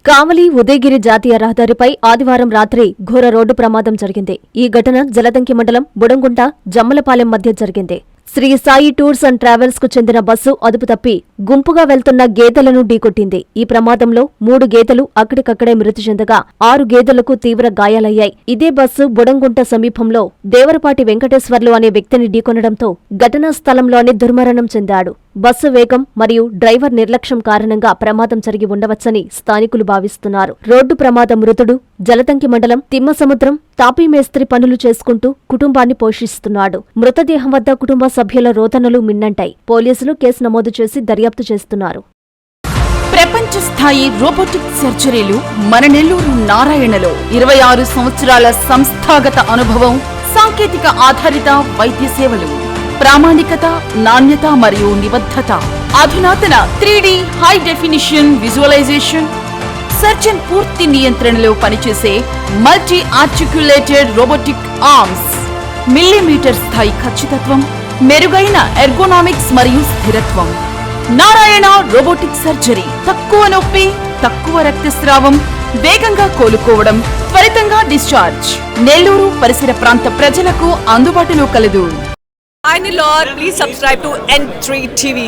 కావలి ఉదయగిరి జాతీయ రహదారిపై ఆదివారం రాత్రి ఘోర రోడ్డు ప్రమాదం జరిగింది. ఈ ఘటన జలదంకి మండలం బుడంగుంట జమ్మలపాలెం మధ్య జరిగింది. Sri Sai tours and travels కు చెందిన బస్సు అదుపు తప్పి గుంపుగా వెళ్తున్న గేదెలను ఢీకొట్టింది. ఈ ప్రమాదంలో 3 గేదెలు అక్కడికక్కడే మృతి చెందగా 6 గేదెలకు తీవ్ర గాయాలయ్యాయి. ఇదే బస్సు బుడంగుంట సమీపంలో దేవరపాటి వెంకటేశ్వర్లు అనే వ్యక్తిని ఢీకొనడంతో ఘటనా స్థలంలోనే దుర్మరణం చెందాడు. బస్సు వేగం మరియు డ్రైవర్ నిర్లక్ష్యం కారణంగా ప్రమాదం జరిగి ఉండవచ్చని స్థానికులు భావిస్తున్నారు. రోడ్డు ప్రమాద మృతుడు జలదంకి మండలం తిమ్మసముద్రం తాపీ మేస్త్రి పనులు చేసుకుంటూ కుటుంబాన్ని పోషిస్తున్నాడు. మృతదేహం వద్ద కుటుంబ సభ్యుల రోదనలు మిన్నంటాయి. పోలీసులు కేసు నమోదు చేసి దర్యాప్తు చేస్తున్నారు. ప్రపంచ స్థాయి రోబోటిక్ సర్జరీలు మన నెల్లూరు నారాయణలో 26 సంవత్సరాల సంస్థాగత అనుభవం, సాంకేతిక ఆధారిత వైద్య సేవలు, ప్రామాణికత, నాణ్యత మరియు నిబద్ధత, అధునాతన 3D high definition visualisation, surgeon పూర్తి నియంత్రణలో పనిచేసే multi articulated robotic arms, millimetre స్థాయి ఖచ్చితత్వం, మెరుగైన ఎర్గోనామిక్స్ మరియు స్థిరత్వం. Narayana robotic surgery. తక్కువ నొప్పి, తక్కువ రక్తస్రావం, వేగంగా కోలుకోవడం, త్వరితంగా డిశ్చార్జ్. నెల్లూరు పరిసర ప్రాంత ప్రజలకు అందుబాటులో కలదు. Hi Nilor, please subscribe to N3 TV.